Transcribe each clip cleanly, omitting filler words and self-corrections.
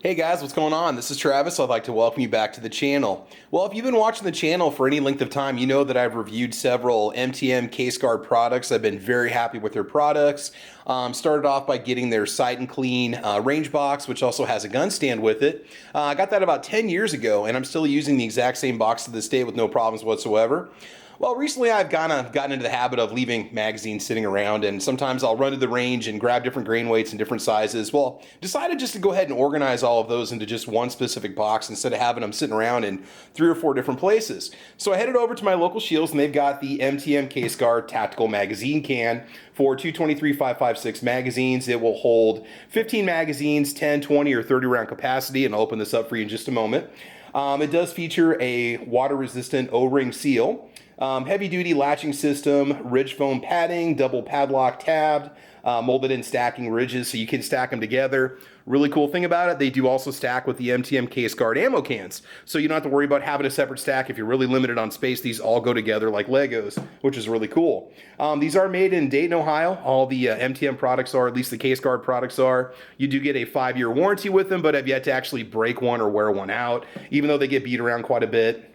Hey guys, what's going on? This is Travis. I'd like to welcome you back to the channel. Well, if you've been watching the channel for any length of time, you know that I've reviewed several MTM case guard products. I've been very happy with their products. Started off by getting their Sight and Clean range box, which also has a gun stand with it. I got that about 10 years ago, and I'm still using the exact same box to this day with no problems whatsoever. Well, recently I've kind of gotten into the habit of leaving magazines sitting around, and sometimes I'll run to the range and grab different grain weights and different sizes. Well, decided just to go ahead and organize all of those into just one specific box instead of having them sitting around in 3 or 4 different places. So I headed over to my local Shields, and they've got the MTM Case Guard Tactical Magazine Can for 223.556 magazines. It will hold 15 magazines, 10, 20, or 30 round capacity, and I'll open this up for you in just a moment. It does feature a water-resistant O-ring seal. Heavy-duty latching system, ridge foam padding, double padlock tabbed, molded in stacking ridges so you can stack them together. Really cool thing about it, they do also stack with the MTM Case Guard ammo cans. So you don't have to worry about having a separate stack. If you're really limited on space, these all go together like Legos, which is really cool. These are made in Dayton, Ohio. All the MTM products are, at least the Case Guard products are. You do get a 5-year warranty with them, but have yet to actually break one or wear one out, even though they get beat around quite a bit.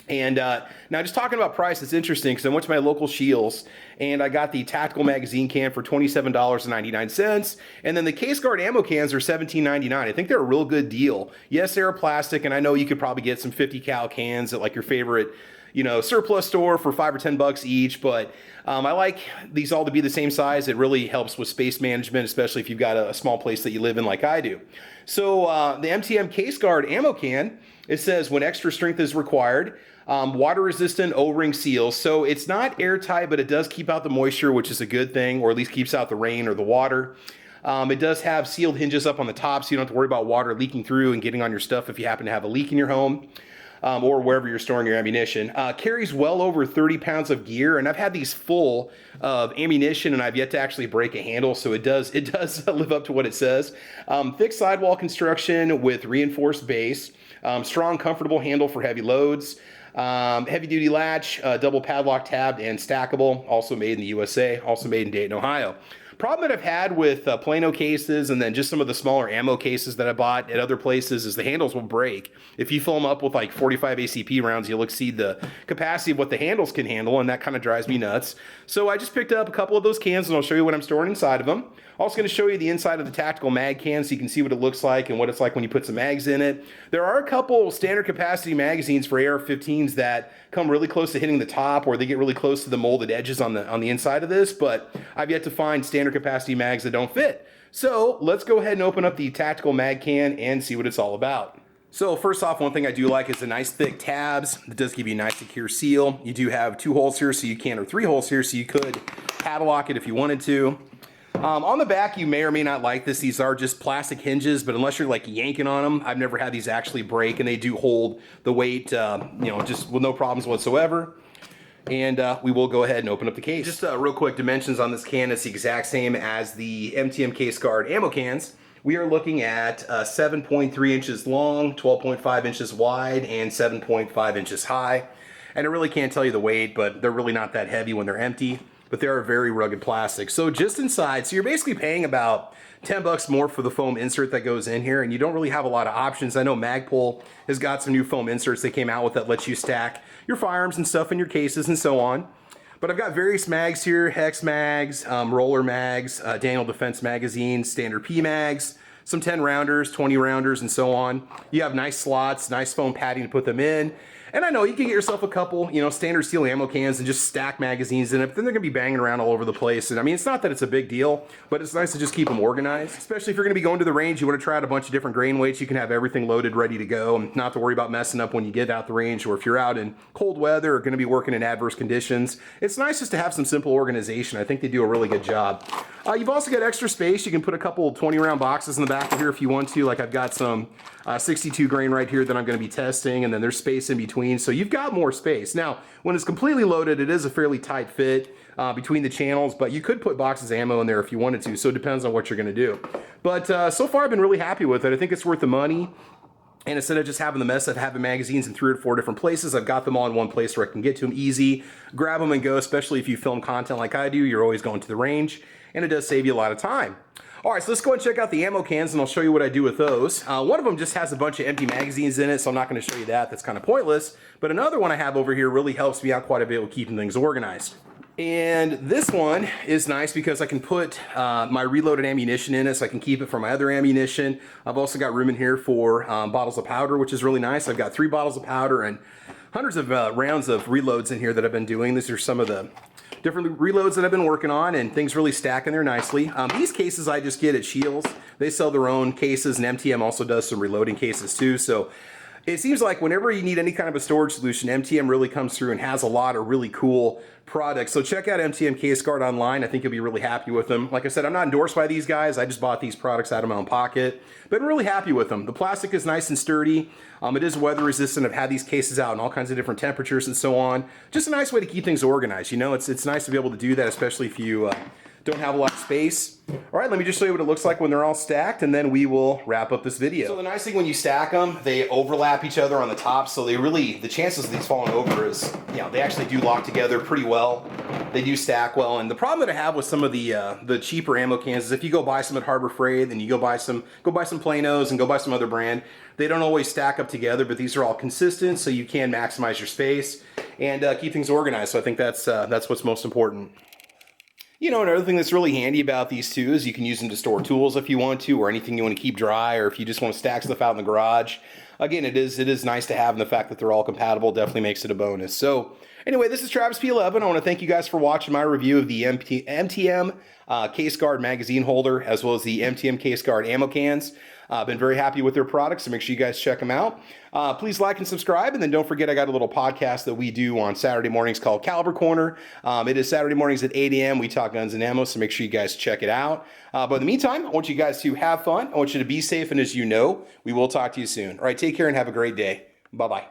And now just talking about price, it's interesting because I went to my local Shields and I got the tactical magazine can for $27.99. And then the Case Guard ammo cans are $17.99. I think they're a real good deal. Yes, they're plastic, and I know you could probably get some 50 cal cans at like your favorite, surplus store for $5 or $10 each, but I like these all to be the same size. It really helps with space management, especially if you've got a small place that you live in like I do. So the MTM Case Guard ammo can, it says when extra strength is required, water-resistant O-ring seals. So it's not airtight, but it does keep out the moisture, which is a good thing, or at least keeps out the rain or the water. It does have sealed hinges up on the top, so you don't have to worry about water leaking through and getting on your stuff if you happen to have a leak in your home. Or wherever you're storing your ammunition. Carries well over 30 pounds of gear, and I've had these full of ammunition, and I've yet to actually break a handle, so it does live up to what it says. Thick sidewall construction with reinforced base, strong, comfortable handle for heavy loads, heavy-duty latch, double padlock tabbed and stackable, also made in the USA, also made in Dayton, Ohio. Problem that I've had with Plano cases and then just some of the smaller ammo cases that I bought at other places is the handles will break. If you fill them up with like 45 ACP rounds, you'll exceed the capacity of what the handles can handle, and that kind of drives me nuts. So I just picked up a couple of those cans, and I'll show you what I'm storing inside of them. Also going to show you the inside of the tactical mag can so you can see what it looks like and what it's like when you put some mags in it. There are a couple standard capacity magazines for AR-15s that come really close to hitting the top, or they get really close to the molded edges on the inside of this, but I've yet to find standard capacity mags that don't fit. So let's go ahead and open up the tactical mag can and see what it's all about. So first off, one thing I do like is the nice thick tabs. It does give you a nice secure seal. You do have 2 holes here, so you can, or 3 holes here, so you could padlock it if you wanted to. On the back, you may or may not like this. These are just plastic hinges, but unless you're like yanking on them, I've never had these actually break, and they do hold the weight, just with no problems whatsoever. And we will go ahead and open up the case. Just real quick, dimensions on this can, it's the exact same as the MTM Case Guard ammo cans. We are looking at 7.3 inches long, 12.5 inches wide, and 7.5 inches high. And I really can't tell you the weight, but they're really not that heavy when they're empty. But they are very rugged plastic. So just inside, so you're basically paying about $10 more for the foam insert that goes in here, and you don't really have a lot of options. I know Magpul has got some new foam inserts they came out with that lets you stack your firearms and stuff in your cases and so on. But I've got various mags here, hex mags, roller mags, Daniel Defense magazines, standard P mags, some 10 rounders, 20 rounders, and so on. You have nice slots, nice foam padding to put them in. And I know you can get yourself a couple, standard steel ammo cans and just stack magazines in it, but then they're going to be banging around all over the place. And I mean, it's not that it's a big deal, but it's nice to just keep them organized. Especially if you're going to be going to the range, you want to try out a bunch of different grain weights, you can have everything loaded, ready to go, and not to worry about messing up when you get out the range, or if you're out in cold weather or going to be working in adverse conditions. It's nice just to have some simple organization. I think they do a really good job. You've also got extra space. You can put a couple 20-round boxes in the back of here if you want to. Like I've got some 62 grain right here that I'm going to be testing, and then there's space in between. So you've got more space. Now, when it's completely loaded, it is a fairly tight fit between the channels, but you could put boxes of ammo in there if you wanted to. So it depends on what you're going to do. But so far, I've been really happy with it. I think it's worth the money. And instead of just having the mess of having magazines in 3 or 4 different places, I've got them all in one place where I can get to them easy, grab them and go, especially if you film content like I do, you're always going to the range, and it does save you a lot of time. All right, so let's go and check out the ammo cans, and I'll show you what I do with those. One of them just has a bunch of empty magazines in it, so I'm not going to show you that. That's kind of pointless. But another one I have over here really helps me out quite a bit with keeping things organized. And this one is nice because I can put my reloaded ammunition in it, so I can keep it for my other ammunition. I've also got room in here for bottles of powder, which is really nice. I've got 3 bottles of powder and hundreds of rounds of reloads in here that I've been doing. These are some of the different reloads that I've been working on, and things really stack in there nicely. These cases I just get at Shields. They sell their own cases, and MTM also does some reloading cases too. So it seems like whenever you need any kind of a storage solution, MTM really comes through and has a lot of really cool products. So check out MTM Case Guard online. I think you'll be really happy with them. Like I said, I'm not endorsed by these guys. I just bought these products out of my own pocket. Been really happy with them. The plastic is nice and sturdy. It is weather resistant. I've had these cases out in all kinds of different temperatures and so on. Just a nice way to keep things organized. You know, it's nice to be able to do that, especially if you don't have a lot of space. All right, let me just show you what it looks like when they're all stacked, and then we will wrap up this video. So the nice thing when you stack them, they overlap each other on the top, so they really, the chances of these falling over is, you know, they actually do lock together pretty well. They do stack well, and the problem that I have with some of the cheaper ammo cans is if you go buy some at Harbor Freight, then you go buy some Planos and go buy some other brand, they don't always stack up together, but these are all consistent, so you can maximize your space and keep things organized. So I think that's what's most important. You know, another thing that's really handy about these too is you can use them to store tools if you want to, or anything you want to keep dry, or if you just want to stack stuff out in the garage. Again, it is nice to have, and the fact that they're all compatible definitely makes it a bonus. So anyway, this is Travis P11. I want to thank you guys for watching my review of the MTM Case Guard magazine holder, as well as the MTM Case Guard ammo cans. I've been very happy with their products, so make sure you guys check them out. Please like and subscribe, and then don't forget I got a little podcast that we do on Saturday mornings called Caliber Corner. It is Saturday mornings at 8 a.m. We talk guns and ammo, so make sure you guys check it out. But in the meantime, I want you guys to have fun. I want you to be safe, and as you know, we will talk to you soon. All right, take care and have a great day. Bye-bye.